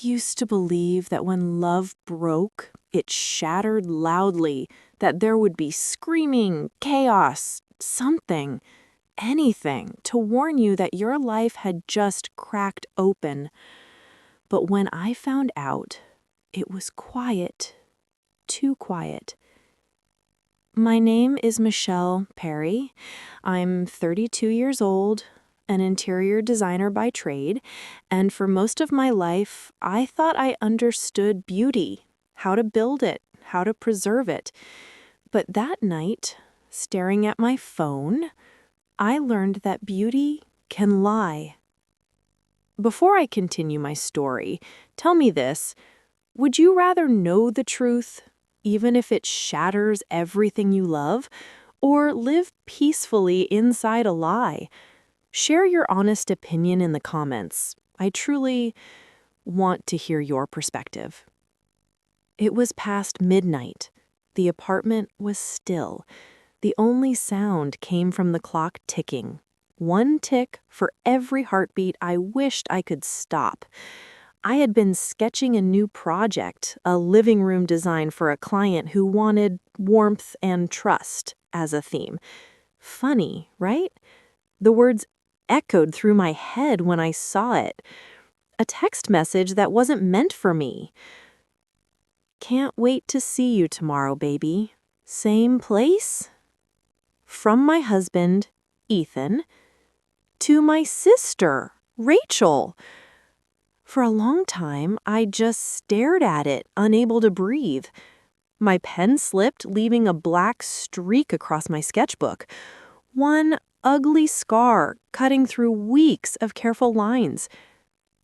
used to believe that when love broke, it shattered loudly, that there would be screaming, chaos, something, anything to warn you that your life had just cracked open. But when I found out, it was quiet, too quiet. My name is Michelle Perry. I'm 32 years old, an interior designer by trade, and for most of my life, I thought I understood beauty, how to build it, how to preserve it. But that night, staring at my phone, I learned that beauty can lie. Before I continue my story, tell me this: would you rather know the truth, even if it shatters everything you love, or live peacefully inside a lie? Share your honest opinion in the comments. I truly want to hear your perspective. It was past midnight. The apartment was still. The only sound came from the clock ticking. One tick for every heartbeat I wished I could stop. I had been sketching a new project, a living room design for a client who wanted warmth and trust as a theme. Funny, right? The words echoed through my head when I saw it. A text message that wasn't meant for me. Can't wait to see you tomorrow, baby. Same place? From my husband, Ethan, to my sister, Rachel. For a long time, I just stared at it, unable to breathe. My pen slipped, leaving a black streak across my sketchbook. One ugly scar cutting through weeks of careful lines.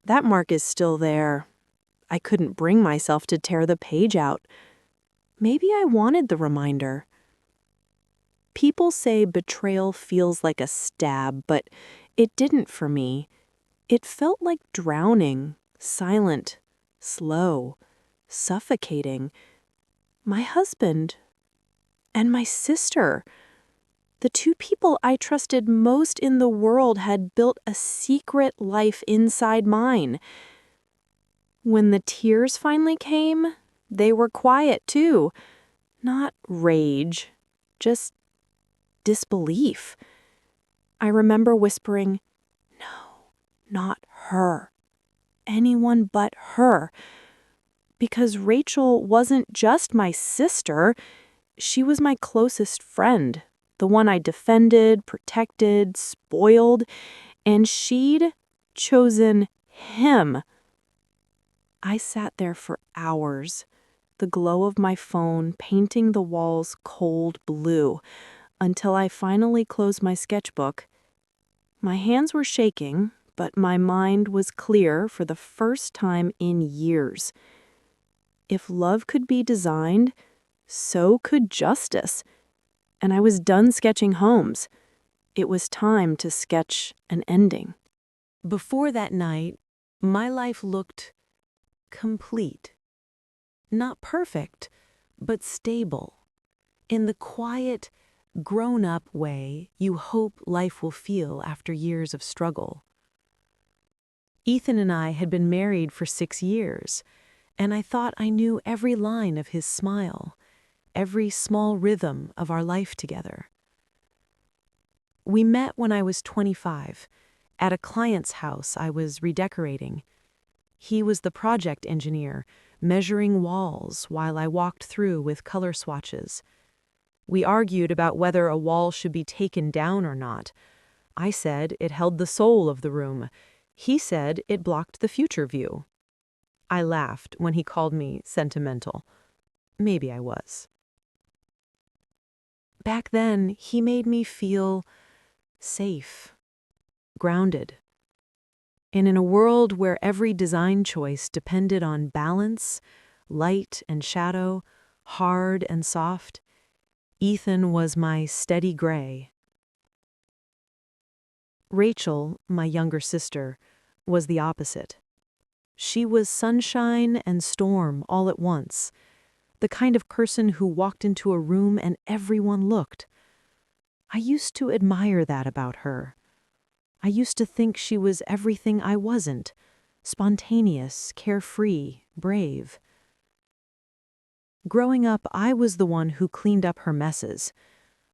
That mark is still there. I couldn't bring myself to tear the page out. Maybe I wanted the reminder. People say betrayal feels like a stab, but it didn't for me. It felt like drowning, silent, slow, suffocating. My husband and my sister, the two people I trusted most in the world, had built a secret life inside mine. When the tears finally came, they were quiet too. Not rage, just disbelief. I remember whispering, "No, not her. Anyone but her." Because Rachel wasn't just my sister, she was my closest friend, the one I defended, protected, spoiled, and she'd chosen him. I sat there for hours, the glow of my phone painting the walls cold blue, until I finally closed my sketchbook. My hands were shaking, but my mind was clear for the first time in years. If love could be designed, so could justice. And I was done sketching homes. It was time to sketch an ending. Before that night, my life looked complete. Not perfect, but stable. In the quiet, grown-up way you hope life will feel after years of struggle. Ethan and I had been married for 6 years, and I thought I knew every line of his smile, every small rhythm of our life together. We met when I was 25, at a client's house I was redecorating. He was the project engineer, measuring walls while I walked through with color swatches. We argued about whether a wall should be taken down or not. I said it held the soul of the room. He said it blocked the future view. I laughed when he called me sentimental. Maybe I was. Back then, he made me feel safe, grounded. And in a world where every design choice depended on balance, light and shadow, hard and soft, Ethan was my steady gray. Rachel, my younger sister, was the opposite. She was sunshine and storm all at once, the kind of person who walked into a room and everyone looked. I used to admire that about her. I used to think she was everything I wasn't, spontaneous, carefree, brave. Growing up, I was the one who cleaned up her messes.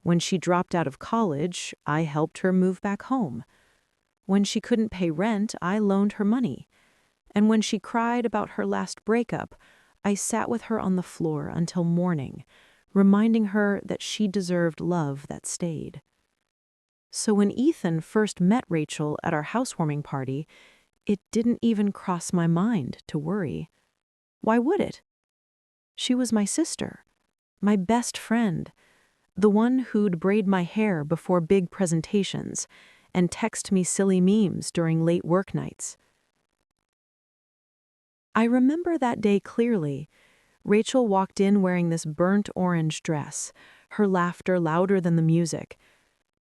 When she dropped out of college, I helped her move back home. When she couldn't pay rent, I loaned her money. And when she cried about her last breakup, I sat with her on the floor until morning, reminding her that she deserved love that stayed. So when Ethan first met Rachel at our housewarming party, it didn't even cross my mind to worry. Why would it? She was my sister, my best friend, the one who'd braid my hair before big presentations and text me silly memes during late work nights. I remember that day clearly. Rachel walked in wearing this burnt orange dress, her laughter louder than the music.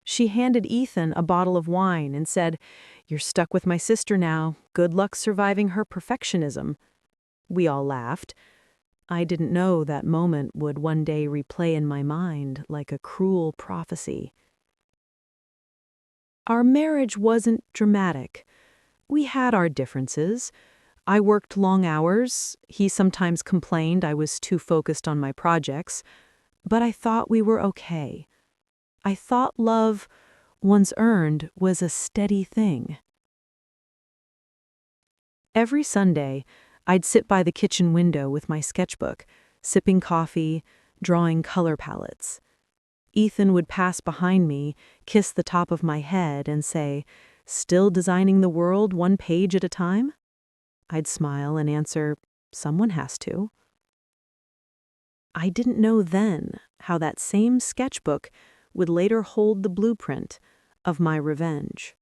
She handed Ethan a bottle of wine and said, "You're stuck with my sister now. Good luck surviving her perfectionism." We all laughed. I didn't know that moment would one day replay in my mind like a cruel prophecy. Our marriage wasn't dramatic. We had our differences. I worked long hours. He sometimes complained I was too focused on my projects. But I thought we were okay. I thought love, once earned, was a steady thing. Every Sunday, I'd sit by the kitchen window with my sketchbook, sipping coffee, drawing color palettes. Ethan would pass behind me, kiss the top of my head, and say, "Still designing the world one page at a time?" I'd smile and answer, "Someone has to." I didn't know then how that same sketchbook would later hold the blueprint of my revenge.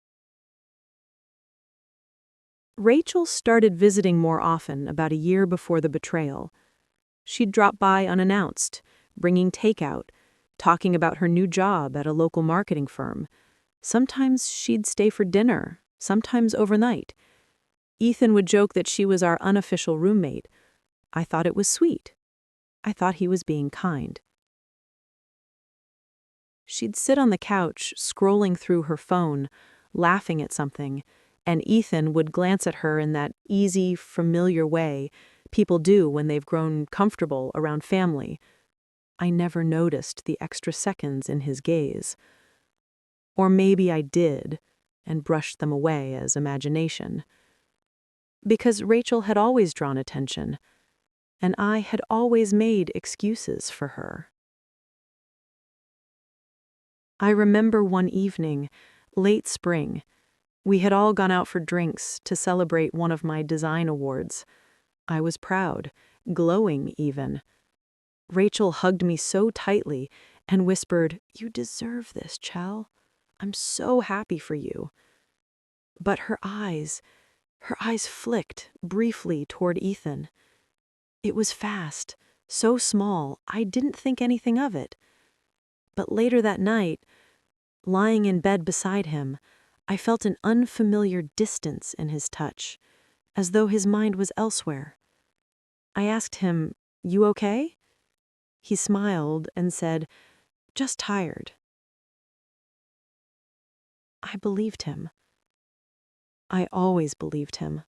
Rachel started visiting more often about a year before the betrayal. She'd drop by unannounced, bringing takeout, talking about her new job at a local marketing firm. Sometimes she'd stay for dinner, sometimes overnight. Ethan would joke that she was our unofficial roommate. I thought it was sweet. I thought he was being kind. She'd sit on the couch, scrolling through her phone, laughing at something, and Ethan would glance at her in that easy, familiar way people do when they've grown comfortable around family. I never noticed the extra seconds in his gaze. Or maybe I did, and brushed them away as imagination. Because Rachel had always drawn attention, and I had always made excuses for her. I remember one evening, late spring. We had all gone out for drinks to celebrate one of my design awards. I was proud, glowing even. Rachel hugged me so tightly and whispered, "You deserve this, Chell. I'm so happy for you." But her eyes flicked briefly toward Ethan. It was fast, so small, I didn't think anything of it. But later that night, lying in bed beside him, I felt an unfamiliar distance in his touch, as though his mind was elsewhere. I asked him, "You okay?" He smiled and said, "Just tired." I believed him. I always believed him.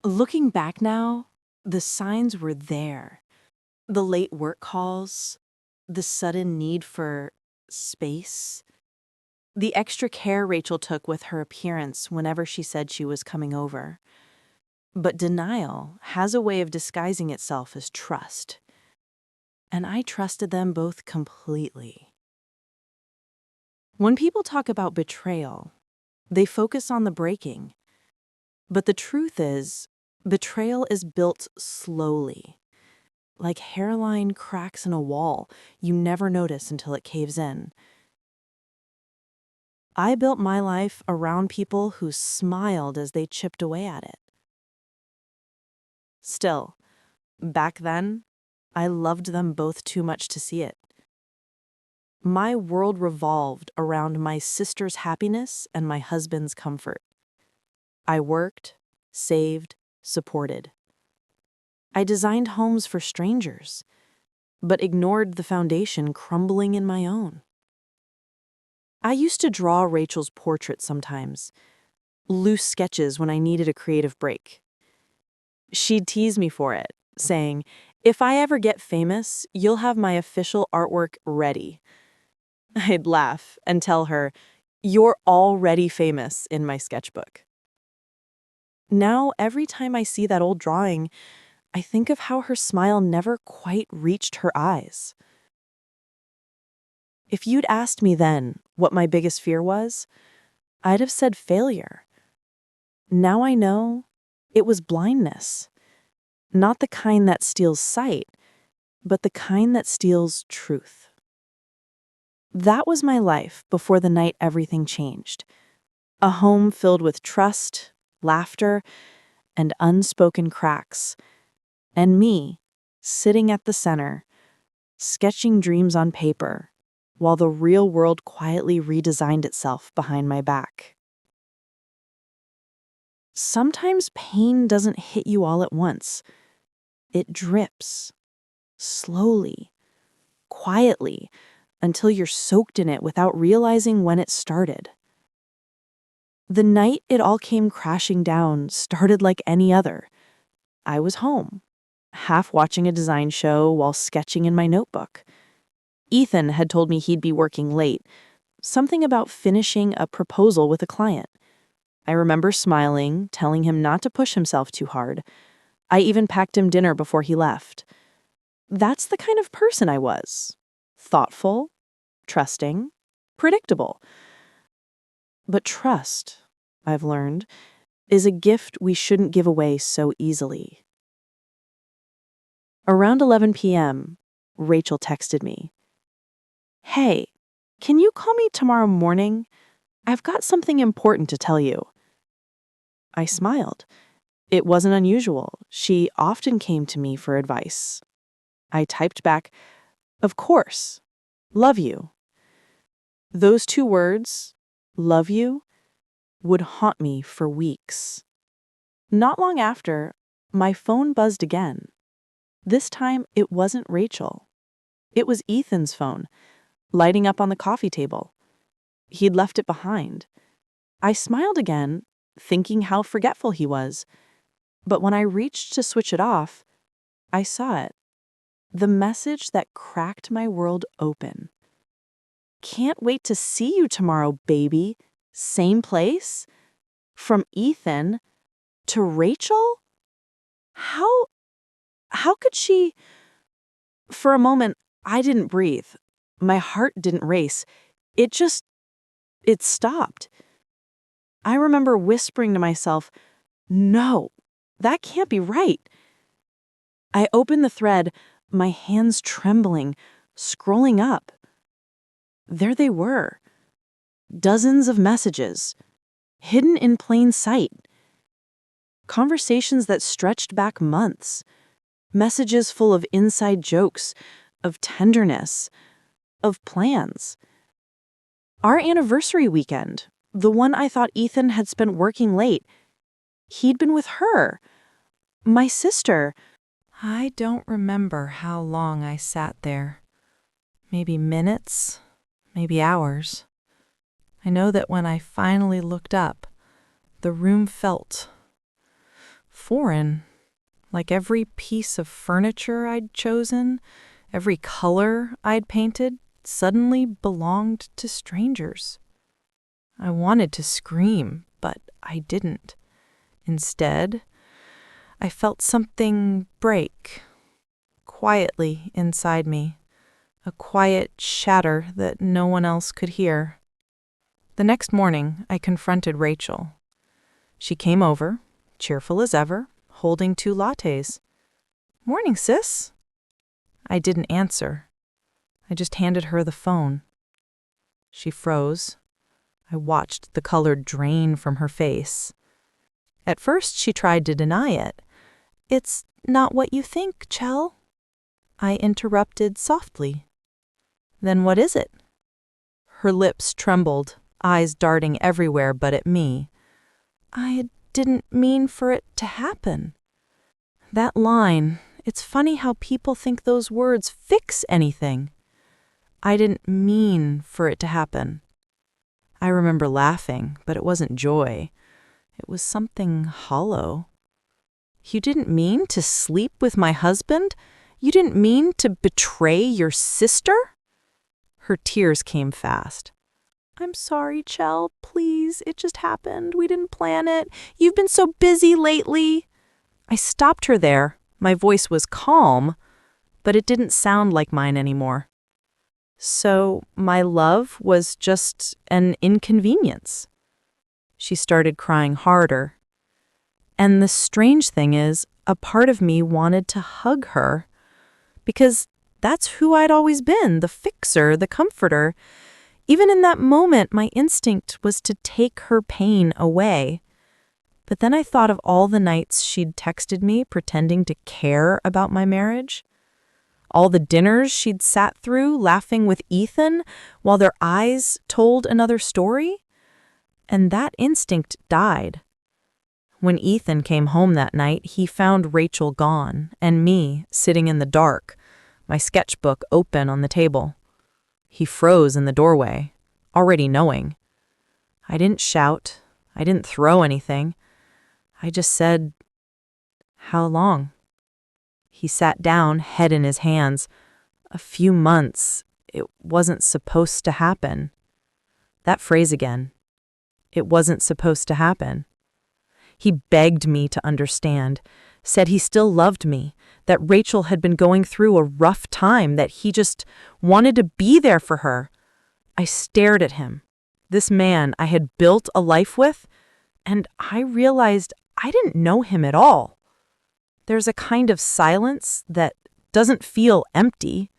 Looking back now, the signs were there. The late work calls, the sudden need for space, the extra care Rachel took with her appearance whenever she said she was coming over. But denial has a way of disguising itself as trust. And I trusted them both completely. When people talk about betrayal, they focus on the breaking. But the truth is, betrayal is built slowly. Like hairline cracks in a wall, you never notice until it caves in. I built my life around people who smiled as they chipped away at it. Still, back then, I loved them both too much to see it. My world revolved around my sister's happiness and my husband's comfort. I worked, saved, supported. I designed homes for strangers, but ignored the foundation crumbling in my own. I used to draw Rachel's portrait sometimes, loose sketches when I needed a creative break. She'd tease me for it, saying, "If I ever get famous, you'll have my official artwork ready." I'd laugh and tell her, "You're already famous in my sketchbook." Now, every time I see that old drawing, I think of how her smile never quite reached her eyes. If you'd asked me then what my biggest fear was, I'd have said failure. Now I know it was blindness. Not the kind that steals sight, but the kind that steals truth. That was my life before the night everything changed. A home filled with trust, laughter, and unspoken cracks. And me, sitting at the center, sketching dreams on paper, while the real world quietly redesigned itself behind my back. Sometimes pain doesn't hit you all at once. It drips, slowly, quietly, until you're soaked in it without realizing when it started. The night it all came crashing down started like any other. I was home, half watching a design show while sketching in my notebook. Ethan had told me he'd be working late, something about finishing a proposal with a client. I remember smiling, telling him not to push himself too hard. I even packed him dinner before he left. That's the kind of person I was. Thoughtful, trusting, predictable. But trust, I've learned, is a gift we shouldn't give away so easily. Around 11 p.m., Rachel texted me. "Hey, can you call me tomorrow morning? I've got something important to tell you." I smiled. It wasn't unusual. She often came to me for advice. I typed back, "Of course. Love you." Those two words, "love you," would haunt me for weeks. Not long after, my phone buzzed again. This time, it wasn't Rachel. It was Ethan's phone, lighting up on the coffee table. He'd left it behind. I smiled again, thinking how forgetful he was. But when I reached to switch it off, I saw it. The message that cracked my world open. "Can't wait to see you tomorrow, baby. Same place?" From Ethan to Rachel? How could she? For a moment, I didn't breathe. My heart didn't race. It stopped. I remember whispering to myself, "No, that can't be right." I opened the thread, my hands trembling, scrolling up. There they were. Dozens of messages, hidden in plain sight. Conversations that stretched back months. Messages full of inside jokes, of tenderness, of plans. Our anniversary weekend, the one I thought Ethan had spent working late, he'd been with her. My sister. I don't remember how long I sat there. Maybe minutes, maybe hours. I know that when I finally looked up, the room felt foreign, like every piece of furniture I'd chosen, every color I'd painted, suddenly belonged to strangers. I wanted to scream, but I didn't. Instead, I felt something break, quietly inside me, a quiet shatter that no one else could hear. The next morning, I confronted Rachel. She came over, cheerful as ever, holding 2 lattes. "Morning, sis." I didn't answer. I just handed her the phone. She froze. I watched the color drain from her face. At first, she tried to deny it. "It's not what you think, Chell." I interrupted softly. "Then what is it?" Her lips trembled, eyes darting everywhere but at me. "I didn't mean for it to happen." That line, it's funny how people think those words fix anything. I didn't mean for it to happen. I remember laughing, but it wasn't joy. It was something hollow. You didn't mean to sleep with my husband? You didn't mean to betray your sister?" Her tears came fast. "I'm sorry, Chell. Please, it just happened. We didn't plan it. You've been so busy lately." I stopped her there. My voice was calm, but it didn't sound like mine anymore. "So my love was just an inconvenience." She started crying harder. And the strange thing is, a part of me wanted to hug her, because that's who I'd always been, the fixer, the comforter. Even in that moment, my instinct was to take her pain away. But then I thought of all the nights she'd texted me pretending to care about my marriage. All the dinners she'd sat through laughing with Ethan while their eyes told another story. And that instinct died. When Ethan came home that night, he found Rachel gone and me sitting in the dark, my sketchbook open on the table. He froze in the doorway, already knowing. I didn't shout. I didn't throw anything. I just said, "How long?" He sat down, head in his hands. "A few months. It wasn't supposed to happen." That phrase again. It wasn't supposed to happen. He begged me to understand, said he still loved me, that Rachel had been going through a rough time, that he just wanted to be there for her. I stared at him, this man I had built a life with, and I realized I didn't know him at all. There's a kind of silence that doesn't feel empty.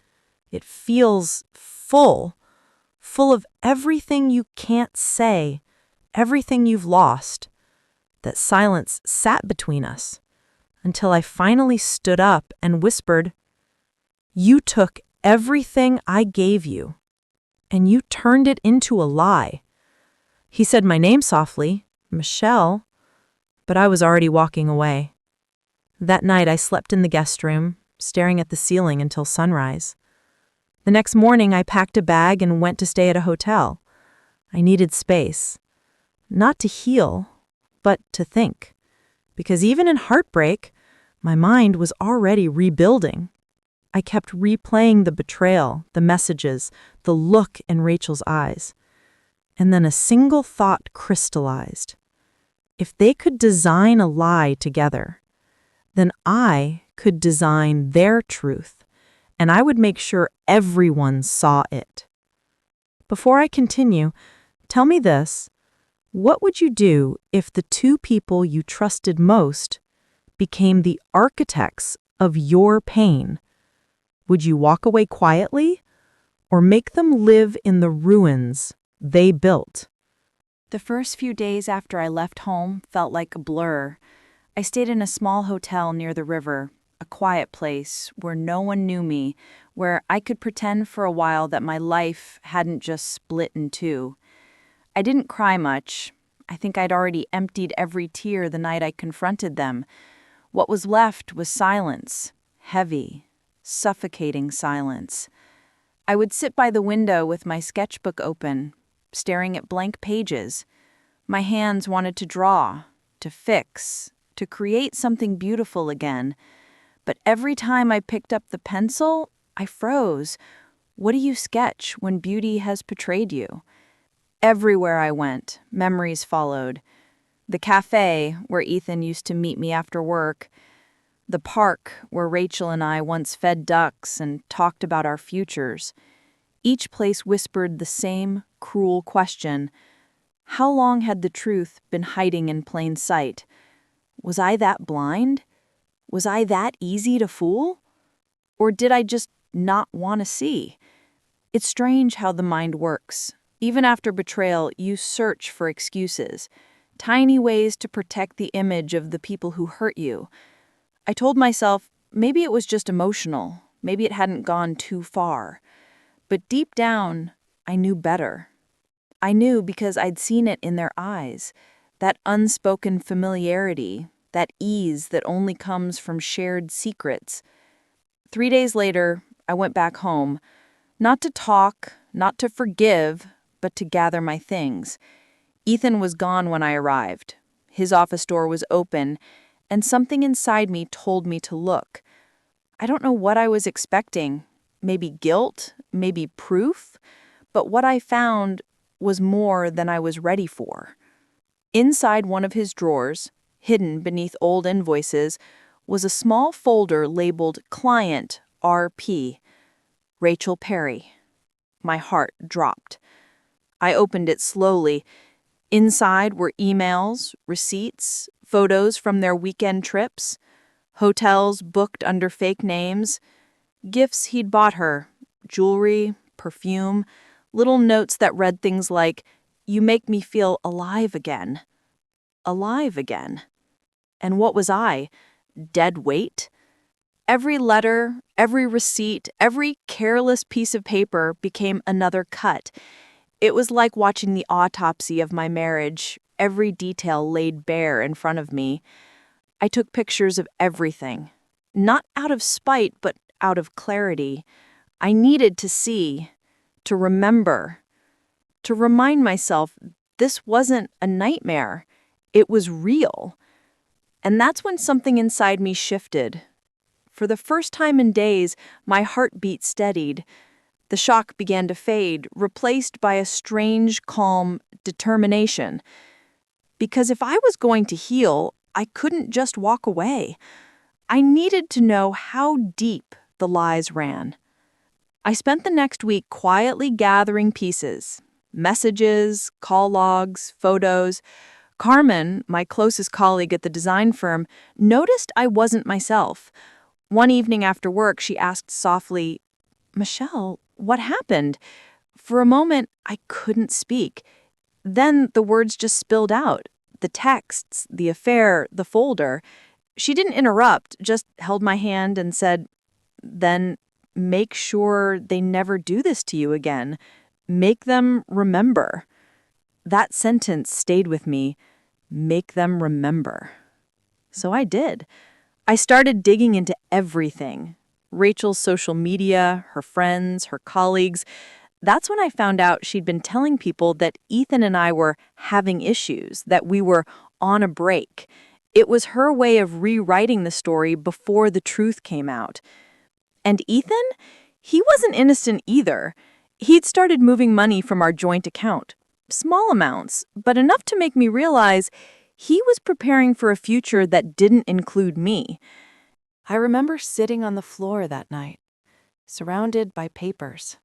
It feels full, full of everything you can't say, everything you've lost. That silence sat between us until I finally stood up and whispered, "You took everything I gave you, and you turned it into a lie." He said my name softly, Michelle, but I was already walking away. That night I slept in the guest room, staring at the ceiling until sunrise. The next morning I packed a bag and went to stay at a hotel. I needed space, not to heal, but to think. Because even in heartbreak, my mind was already rebuilding. I kept replaying the betrayal, the messages, the look in Rachel's eyes. And then a single thought crystallized. If they could design a lie together, then I could design their truth, and I would make sure everyone saw it. Before I continue, tell me this. What would you do if the two people you trusted most became the architects of your pain? Would you walk away quietly or make them live in the ruins they built? The first few days after I left home felt like a blur. I stayed in a small hotel near the river, a quiet place where no one knew me, where I could pretend for a while that my life hadn't just split in two. I didn't cry much. I think I'd already emptied every tear the night I confronted them. What was left was silence, heavy, suffocating silence. I would sit by the window with my sketchbook open, staring at blank pages. My hands wanted to draw, to fix, to create something beautiful again. But every time I picked up the pencil, I froze. What do you sketch when beauty has betrayed you? Everywhere I went, memories followed. The cafe where Ethan used to meet me after work. The park where Rachel and I once fed ducks and talked about our futures. Each place whispered the same cruel question. How long had the truth been hiding in plain sight? Was I that blind? Was I that easy to fool? Or did I just not want to see? It's strange how the mind works. Even after betrayal, you search for excuses, tiny ways to protect the image of the people who hurt you. I told myself maybe it was just emotional, maybe it hadn't gone too far. But deep down, I knew better. I knew because I'd seen it in their eyes, that unspoken familiarity, that ease that only comes from shared secrets. 3 days later, I went back home, not to talk, not to forgive, but to gather my things. Ethan was gone when I arrived. His office door was open, and something inside me told me to look. I don't know what I was expecting. Maybe guilt, maybe proof, but what I found was more than I was ready for. Inside one of his drawers, hidden beneath old invoices, was a small folder labeled Client RP, Rachel Perry. My heart dropped. I opened it slowly. Inside were emails, receipts, photos from their weekend trips, hotels booked under fake names, gifts he'd bought her, jewelry, perfume, little notes that read things like, "You make me feel alive again." Alive again. And what was I? Dead weight? Every letter, every receipt, every careless piece of paper became another cut. It was like watching the autopsy of my marriage, every detail laid bare in front of me. I took pictures of everything, not out of spite, but out of clarity. I needed to see, to remember, to remind myself this wasn't a nightmare. It was real. And that's when something inside me shifted. For the first time in days, my heartbeat steadied. The shock began to fade, replaced by a strange, calm determination. Because if I was going to heal, I couldn't just walk away. I needed to know how deep the lies ran. I spent the next week quietly gathering pieces, messages, call logs, photos. Carmen, my closest colleague at the design firm, noticed I wasn't myself. One evening after work, she asked softly, "Michelle, what happened?" For a moment, I couldn't speak. Then the words just spilled out. The texts, the affair, the folder. She didn't interrupt, just held my hand and said, "Then make sure they never do this to you again. Make them remember." That sentence stayed with me. Make them remember. So I did. I started digging into everything. Rachel's social media, her friends, her colleagues. That's when I found out she'd been telling people that Ethan and I were having issues, that we were on a break. It was her way of rewriting the story before the truth came out. And Ethan? He wasn't innocent either. He'd started moving money from our joint account. Small amounts, but enough to make me realize he was preparing for a future that didn't include me. I remember sitting on the floor that night, surrounded by papers,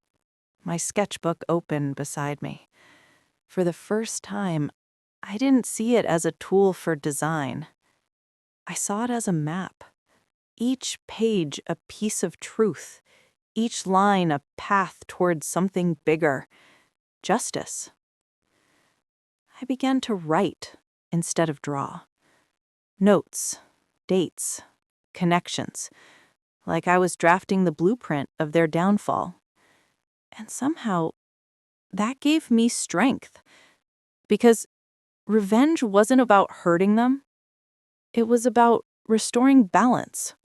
my sketchbook open beside me. For the first time, I didn't see it as a tool for design. I saw it as a map. Each page a piece of truth, each line a path towards something bigger, justice. I began to write instead of draw. Notes, dates, connections, like I was drafting the blueprint of their downfall. And somehow, that gave me strength. Because revenge wasn't about hurting them. It was about restoring balance.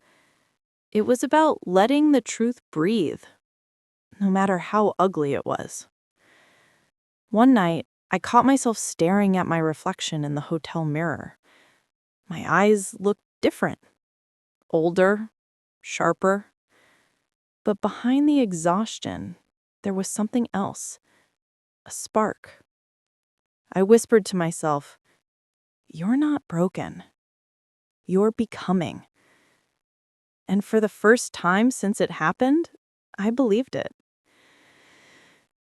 It was about letting the truth breathe, no matter how ugly it was. One night, I caught myself staring at my reflection in the hotel mirror. My eyes looked different. Older, sharper. But behind the exhaustion, there was something else. A spark. I whispered to myself, "You're not broken. You're becoming." And for the first time since it happened, I believed it.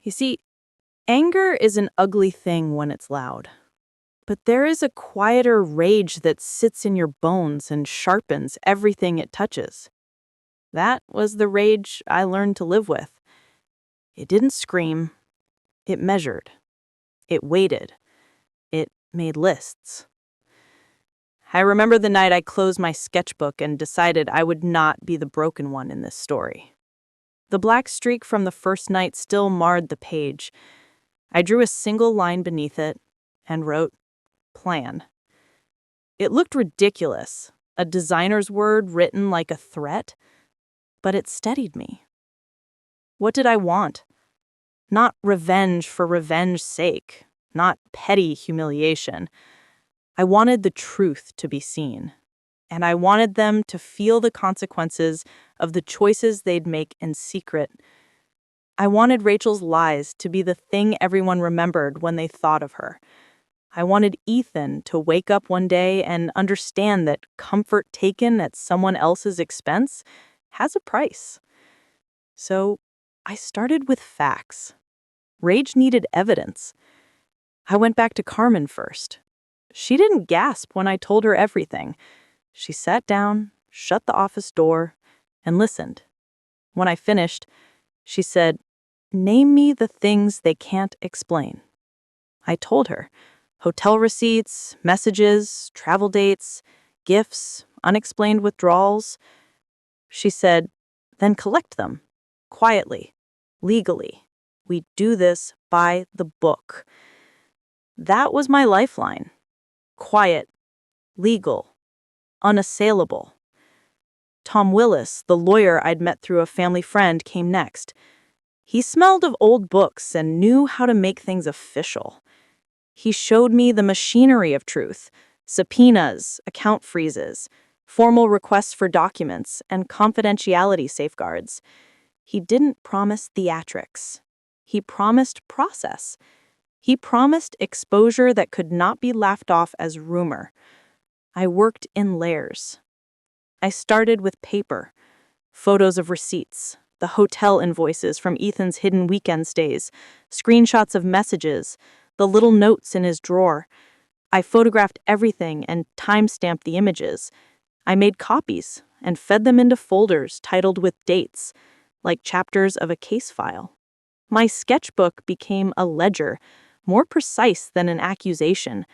You see, anger is an ugly thing when it's loud. But there is a quieter rage that sits in your bones and sharpens everything it touches. That was the rage I learned to live with. It didn't scream. It measured. It waited. It made lists. I remember the night I closed my sketchbook and decided I would not be the broken one in this story. The black streak from the first night still marred the page. I drew a single line beneath it and wrote, "Plan." It looked ridiculous, a designer's word written like a threat, but it steadied me. What did I want? Not revenge for revenge's sake, not petty humiliation. I wanted the truth to be seen, and I wanted them to feel the consequences of the choices they'd make in secret. I wanted Rachel's lies to be the thing everyone remembered when they thought of her. I wanted Ethan to wake up one day and understand that comfort taken at someone else's expense has a price. So I started with facts. Rage needed evidence. I went back to Carmen first. She didn't gasp when I told her everything. She sat down, shut the office door, and listened. When I finished, she said, "Name me the things they can't explain." I told her. Hotel receipts, messages, travel dates, gifts, unexplained withdrawals. She said, "Then collect them. Quietly. Legally. We do this by the book." That was my lifeline. Quiet. Legal. Unassailable. Tom Willis, the lawyer I'd met through a family friend, came next. He smelled of old books and knew how to make things official. He showed me the machinery of truth, subpoenas, account freezes, formal requests for documents, and confidentiality safeguards. He didn't promise theatrics. He promised process. He promised exposure that could not be laughed off as rumor. I worked in layers. I started with paper, photos of receipts, the hotel invoices from Ethan's hidden weekend stays, screenshots of messages, the little notes in his drawer. I photographed everything and time-stamped the images. I made copies and fed them into folders titled with dates, like chapters of a case file. My sketchbook became a ledger, more precise than an accusation,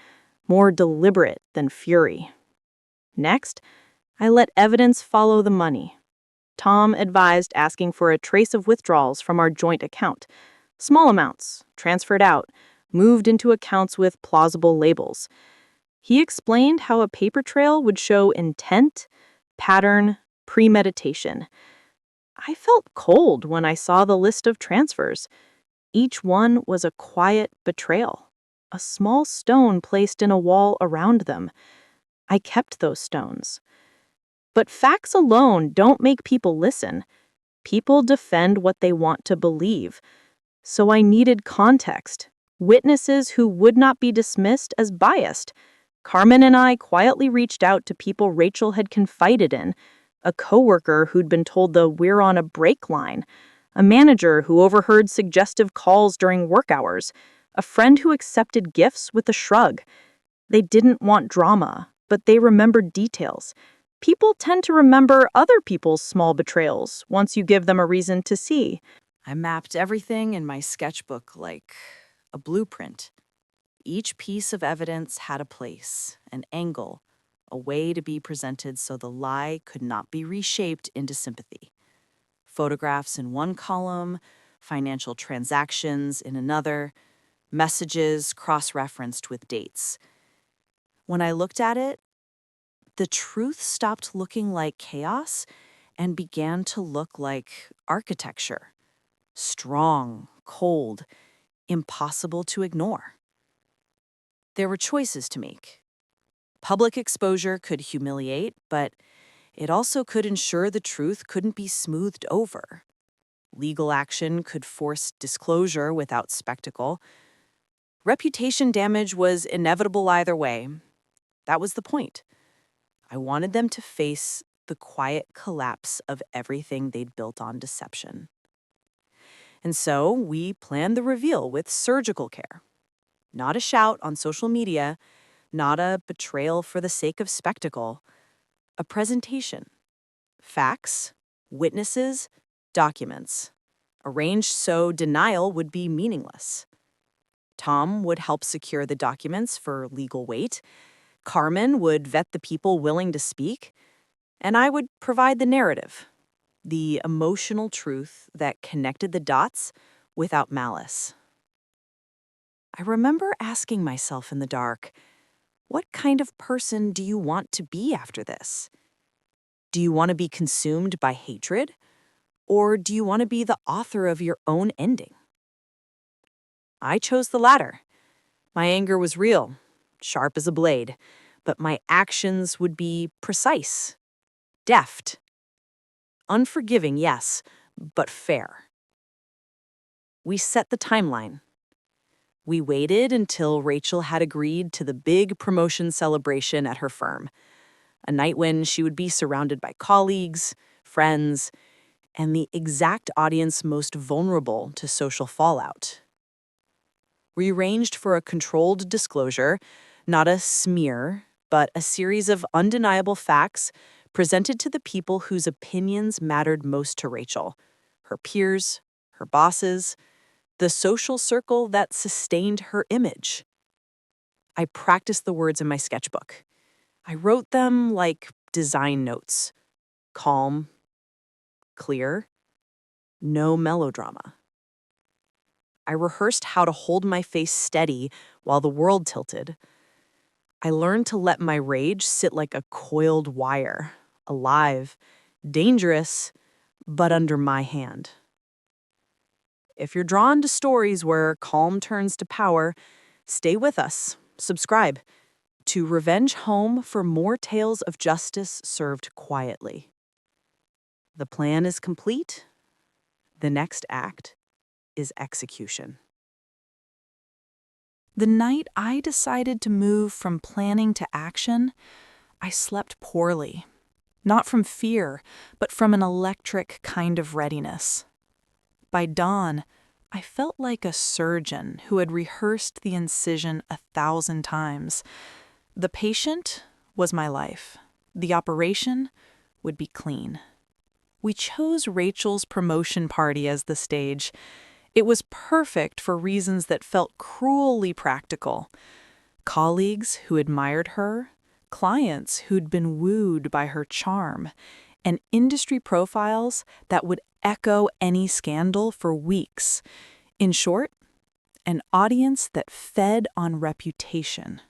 more deliberate than fury. Next, I let evidence follow the money. Tom advised asking for a trace of withdrawals from our joint account. Small amounts, transferred out, moved into accounts with plausible labels. He explained how a paper trail would show intent, pattern, premeditation. I felt cold when I saw the list of transfers. Each one was a quiet betrayal, a small stone placed in a wall around them. I kept those stones. But facts alone don't make people listen. People defend what they want to believe. So I needed context, witnesses who would not be dismissed as biased. Carmen and I quietly reached out to people Rachel had confided in, a coworker who'd been told the "we're on a break" line, a manager who overheard suggestive calls during work hours, a friend who accepted gifts with a shrug. They didn't want drama, but they remembered details. People tend to remember other people's small betrayals once you give them a reason to see. I mapped everything in my sketchbook like a blueprint. Each piece of evidence had a place, an angle, a way to be presented so the lie could not be reshaped into sympathy. Photographs in one column, financial transactions in another, messages cross-referenced with dates. When I looked at it, the truth stopped looking like chaos and began to look like architecture. Strong, cold, impossible to ignore. There were choices to make. Public exposure could humiliate, but it also could ensure the truth couldn't be smoothed over. Legal action could force disclosure without spectacle. Reputation damage was inevitable either way. That was the point. I wanted them to face the quiet collapse of everything they'd built on deception. And so we planned the reveal with surgical care. Not a shout on social media, not a betrayal for the sake of spectacle. A presentation. Facts, witnesses, documents. Arranged so denial would be meaningless. Tom would help secure the documents for legal weight. Carmen would vet the people willing to speak. And I would provide the narrative, the emotional truth that connected the dots without malice. I remember asking myself in the dark, what kind of person do you want to be after this? Do you want to be consumed by hatred? Or do you want to be the author of your own ending? I chose the latter. My anger was real, sharp as a blade, but my actions would be precise, deft, unforgiving, yes, but fair. We set the timeline. We waited until Rachel had agreed to the big promotion celebration at her firm, a night when she would be surrounded by colleagues, friends, and the exact audience most vulnerable to social fallout. We arranged for a controlled disclosure, not a smear, but a series of undeniable facts presented to the people whose opinions mattered most to Rachel: her peers, her bosses, the social circle that sustained her image. I practiced the words in my sketchbook. I wrote them like design notes: calm, clear, no melodrama. I rehearsed how to hold my face steady while the world tilted. I learned to let my rage sit like a coiled wire, alive, dangerous, but under my hand. If you're drawn to stories where calm turns to power, stay with us. Subscribe to Revenge Home for more tales of justice served quietly. The plan is complete. The next act is execution. The night I decided to move from planning to action, I slept poorly. Not from fear, but from an electric kind of readiness. By dawn, I felt like a surgeon who had rehearsed the incision 1,000 times. The patient was my life. The operation would be clean. We chose Rachel's promotion party as the stage. It was perfect for reasons that felt cruelly practical. Colleagues who admired her, clients who'd been wooed by her charm, and industry profiles that would echo any scandal for weeks. In short, an audience that fed on reputation.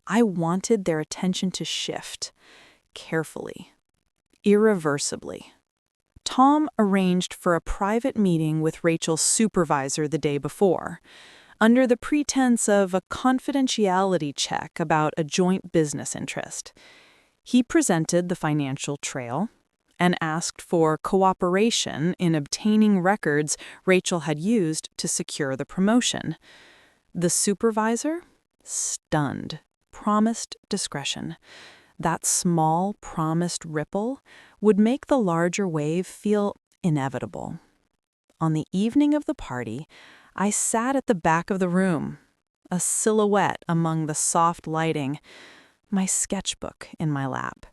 I wanted their attention to shift, carefully, irreversibly. Tom arranged for a private meeting with Rachel's supervisor the day before, under the pretense of a confidentiality check about a joint business interest. He presented the financial trail and asked for cooperation in obtaining records Rachel had used to secure the promotion. The supervisor, stunned, promised discretion. That small, promised ripple would make the larger wave feel inevitable. On the evening of the party, I sat at the back of the room, a silhouette among the soft lighting, my sketchbook in my lap.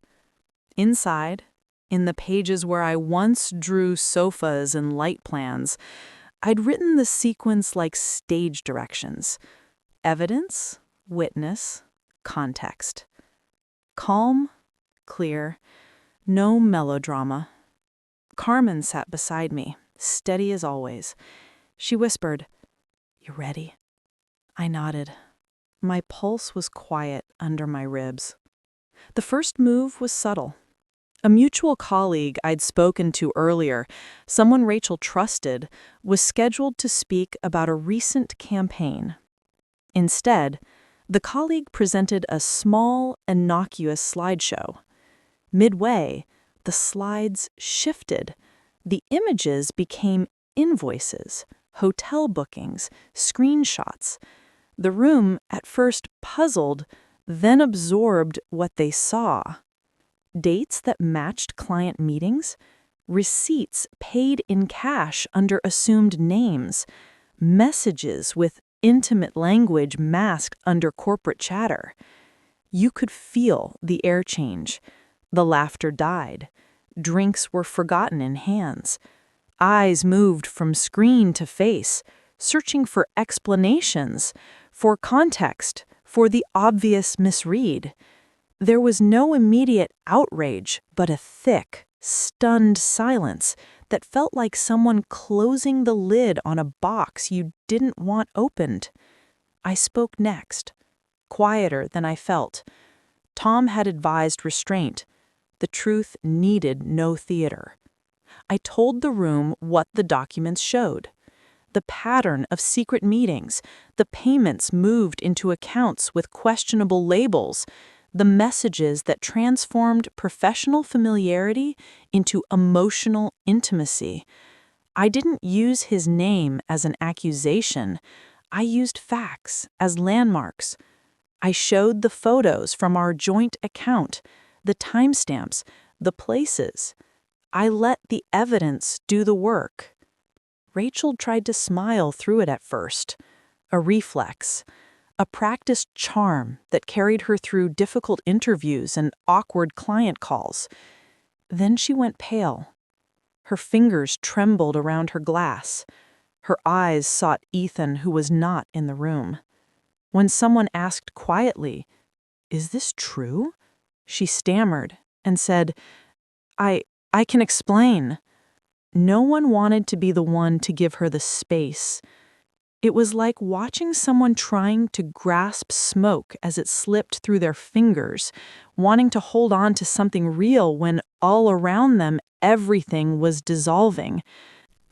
Inside, in the pages where I once drew sofas and light plans, I'd written the sequence like stage directions: evidence, witness, context. Calm, clear, no melodrama. Carmen sat beside me, steady as always. She whispered, "You ready?" I nodded. My pulse was quiet under my ribs. The first move was subtle. A mutual colleague I'd spoken to earlier, someone Rachel trusted, was scheduled to speak about a recent campaign. Instead, the colleague presented a small, innocuous slideshow. Midway, the slides shifted. The images became invoices, hotel bookings, screenshots. The room, at first puzzled, then absorbed what they saw. Dates that matched client meetings, receipts paid in cash under assumed names, messages with intimate language masked under corporate chatter. You could feel the air change. The laughter died. Drinks were forgotten in hands. Eyes moved from screen to face, searching for explanations, for context, for the obvious misread. There was no immediate outrage, but a thick, stunned silence that felt like someone closing the lid on a box you didn't want opened. I spoke next, quieter than I felt. Tom had advised restraint. The truth needed no theater. I told the room what the documents showed: the pattern of secret meetings, the payments moved into accounts with questionable labels, the messages that transformed professional familiarity into emotional intimacy. I didn't use his name as an accusation. I used facts as landmarks. I showed the photos from our joint account, the timestamps, the places. I let the evidence do the work. Rachel tried to smile through it at first, a reflex, a practiced charm that carried her through difficult interviews and awkward client calls. Then she went pale. Her fingers trembled around her glass. Her eyes sought Ethan, who was not in the room. When someone asked quietly, "Is this true?" she stammered and said, I can explain." No one wanted to be the one to give her the space. It was like watching someone trying to grasp smoke as it slipped through their fingers, wanting to hold on to something real when all around them everything was dissolving.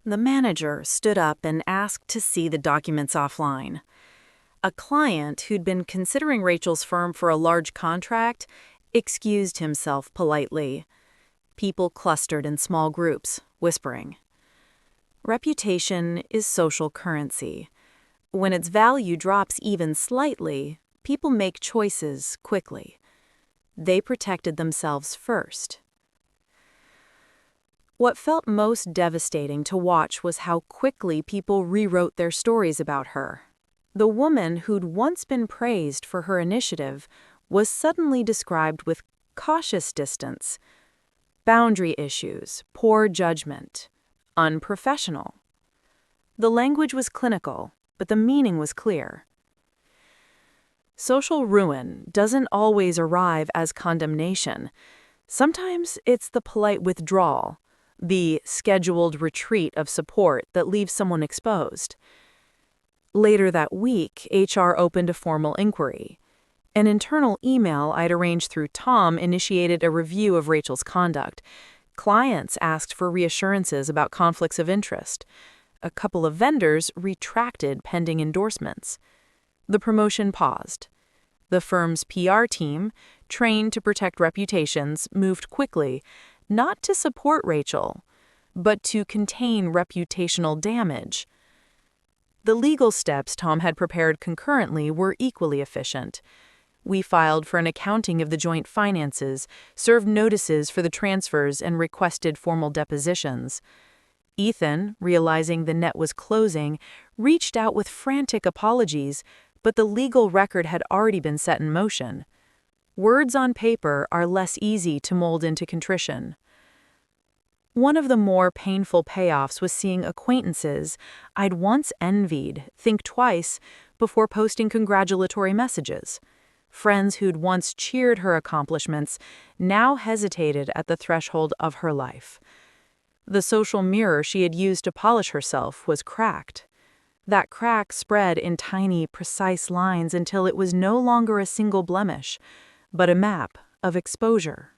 The manager stood up and asked to see the documents offline. A client who'd been considering Rachel's firm for a large contract excused himself politely. People clustered in small groups, whispering. Reputation is social currency. When its value drops even slightly, people make choices quickly. They protected themselves first. What felt most devastating to watch was how quickly people rewrote their stories about her. The woman who'd once been praised for her initiative was suddenly described with cautious distance. Boundary issues, poor judgment, unprofessional. The language was clinical, but the meaning was clear. Social ruin doesn't always arrive as condemnation. Sometimes it's the polite withdrawal, the scheduled retreat of support that leaves someone exposed. Later that week, HR opened a formal inquiry. An internal email I'd arranged through Tom initiated a review of Rachel's conduct. Clients asked for reassurances about conflicts of interest. A couple of vendors retracted pending endorsements. The promotion paused. The firm's PR team, trained to protect reputations, moved quickly, not to support Rachel, but to contain reputational damage. The legal steps Tom had prepared concurrently were equally efficient. We filed for an accounting of the joint finances, served notices for the transfers, and requested formal depositions. Ethan, realizing the net was closing, reached out with frantic apologies, but the legal record had already been set in motion. Words on paper are less easy to mold into contrition. One of the more painful payoffs was seeing acquaintances I'd once envied think twice before posting congratulatory messages. Friends who'd once cheered her accomplishments now hesitated at the threshold of her life. The social mirror she had used to polish herself was cracked. That crack spread in tiny, precise lines until it was no longer a single blemish, but a map of exposure.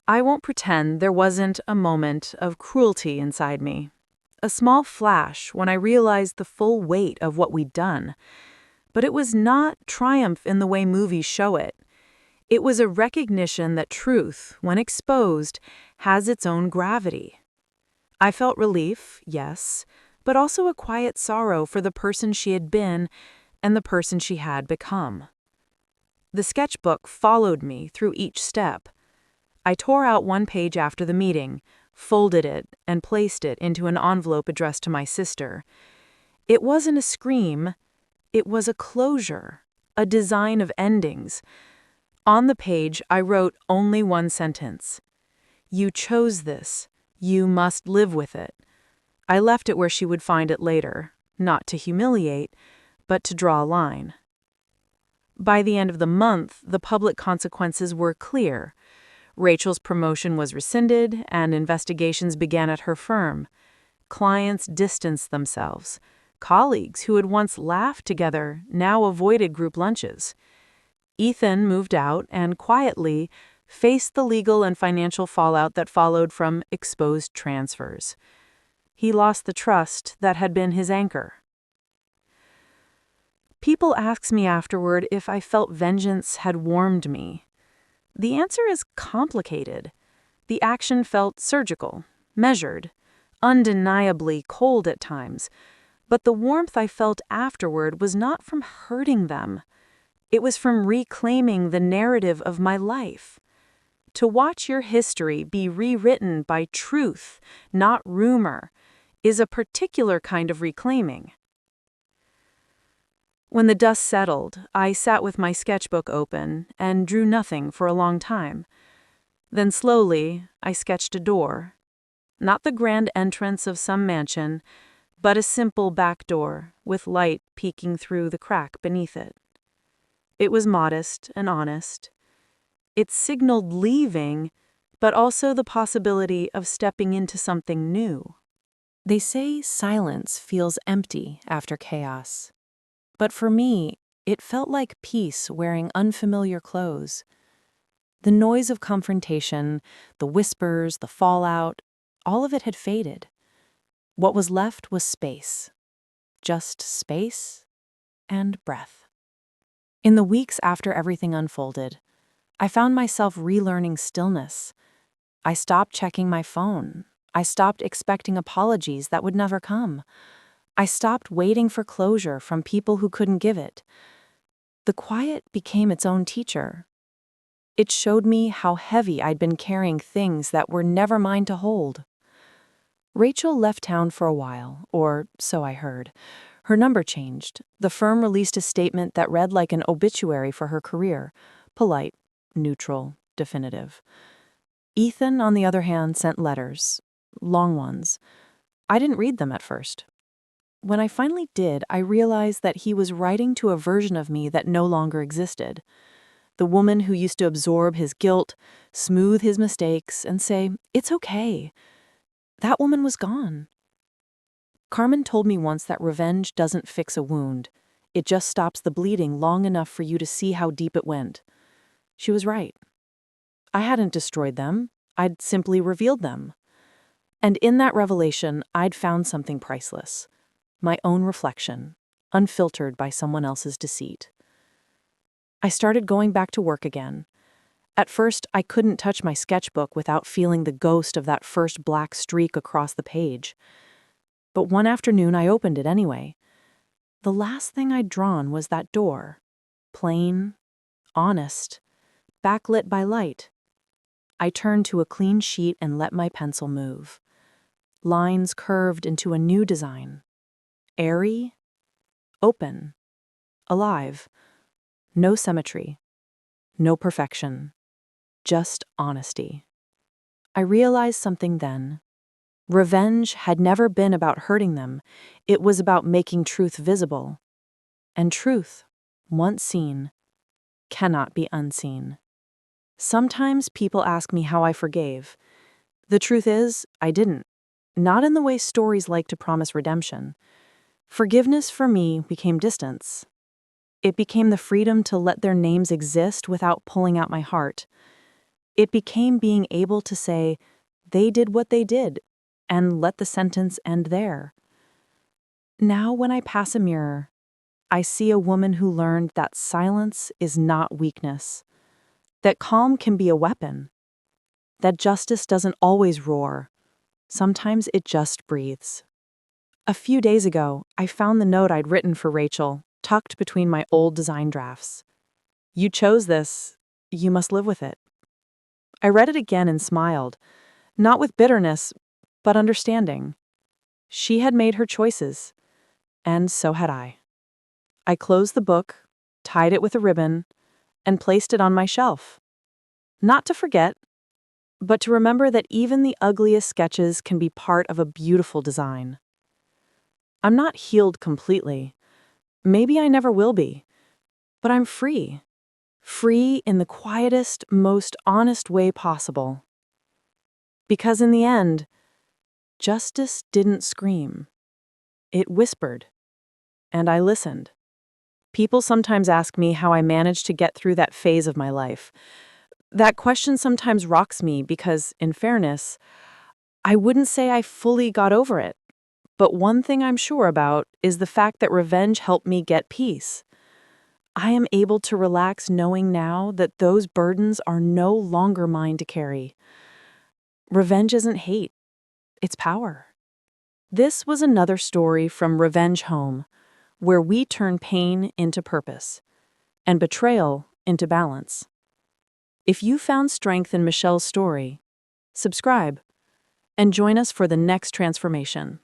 I won't pretend there wasn't a moment of cruelty inside me. A small flash when I realized the full weight of what we'd done. But it was not triumph in the way movies show it. It was a recognition that truth, when exposed, has its own gravity. I felt relief, yes, but also a quiet sorrow for the person she had been and the person she had become. The sketchbook followed me through each step. I tore out one page after the meeting, folded it, and placed it into an envelope addressed to my sister. It wasn't a scream. It was a closure, a design of endings. On the page, I wrote only one sentence. "You chose this. You must live with it." I left it where she would find it later, not to humiliate, but to draw a line. By the end of the month, the public consequences were clear. Rachel's promotion was rescinded, and investigations began at her firm. Clients distanced themselves. Colleagues who had once laughed together now avoided group lunches. Ethan moved out and quietly faced the legal and financial fallout that followed from exposed transfers. He lost the trust that had been his anchor. People ask me afterward if I felt vengeance had warmed me. The answer is complicated. The action felt surgical, measured, undeniably cold at times, but the warmth I felt afterward was not from hurting them. It was from reclaiming the narrative of my life. To watch your history be rewritten by truth, not rumor, is a particular kind of reclaiming. When the dust settled, I sat with my sketchbook open and drew nothing for a long time. Then slowly, I sketched a door. Not the grand entrance of some mansion, but a simple back door with light peeking through the crack beneath it. It was modest and honest. It signaled leaving, but also the possibility of stepping into something new. They say silence feels empty after chaos. But for me, it felt like peace wearing unfamiliar clothes. The noise of confrontation, the whispers, the fallout, all of it had faded. What was left was space. Just space and breath. In the weeks after everything unfolded, I found myself relearning stillness. I stopped checking my phone. I stopped expecting apologies that would never come. I stopped waiting for closure from people who couldn't give it. The quiet became its own teacher. It showed me how heavy I'd been carrying things that were never mine to hold. Rachel left town for a while, or so I heard. Her number changed. The firm released a statement that read like an obituary for her career. Polite, neutral, definitive. Ethan, on the other hand, sent letters. Long ones. I didn't read them at first. When I finally did, I realized that he was writing to a version of me that no longer existed. The woman who used to absorb his guilt, smooth his mistakes, and say, "It's okay." That woman was gone. Carmen told me once that revenge doesn't fix a wound. It just stops the bleeding long enough for you to see how deep it went. She was right. I hadn't destroyed them. I'd simply revealed them. And in that revelation, I'd found something priceless. My own reflection, unfiltered by someone else's deceit. I started going back to work again. At first, I couldn't touch my sketchbook without feeling the ghost of that first black streak across the page. But one afternoon, I opened it anyway. The last thing I'd drawn was that door. Plain, honest, backlit by light. I turned to a clean sheet and let my pencil move. Lines curved into a new design. Airy, open, alive. No symmetry, no perfection, just honesty. I realized something then. Revenge had never been about hurting them. It was about making truth visible. And truth, once seen, cannot be unseen. Sometimes people ask me how I forgave. The truth is, I didn't. Not in the way stories like to promise redemption. Forgiveness for me became distance. It became the freedom to let their names exist without pulling out my heart. It became being able to say, they did what they did, and let the sentence end there. Now when I pass a mirror, I see a woman who learned that silence is not weakness, that calm can be a weapon, that justice doesn't always roar. Sometimes it just breathes. A few days ago, I found the note I'd written for Rachel, tucked between my old design drafts. "You chose this. You must live with it." I read it again and smiled, not with bitterness, but understanding. She had made her choices, and so had I. I closed the book, tied it with a ribbon, and placed it on my shelf. Not to forget, but to remember that even the ugliest sketches can be part of a beautiful design. I'm not healed completely. Maybe I never will be, but I'm free. Free in the quietest, most honest way possible. Because in the end, justice didn't scream. It whispered, and I listened. People sometimes ask me how I managed to get through that phase of my life. That question sometimes rocks me because, in fairness, I wouldn't say I fully got over it. But one thing I'm sure about is the fact that revenge helped me get peace. I am able to relax knowing now that those burdens are no longer mine to carry. Revenge isn't hate, it's power. This was another story from Revenge Home, where we turn pain into purpose and betrayal into balance. If you found strength in Michelle's story, subscribe and join us for the next transformation.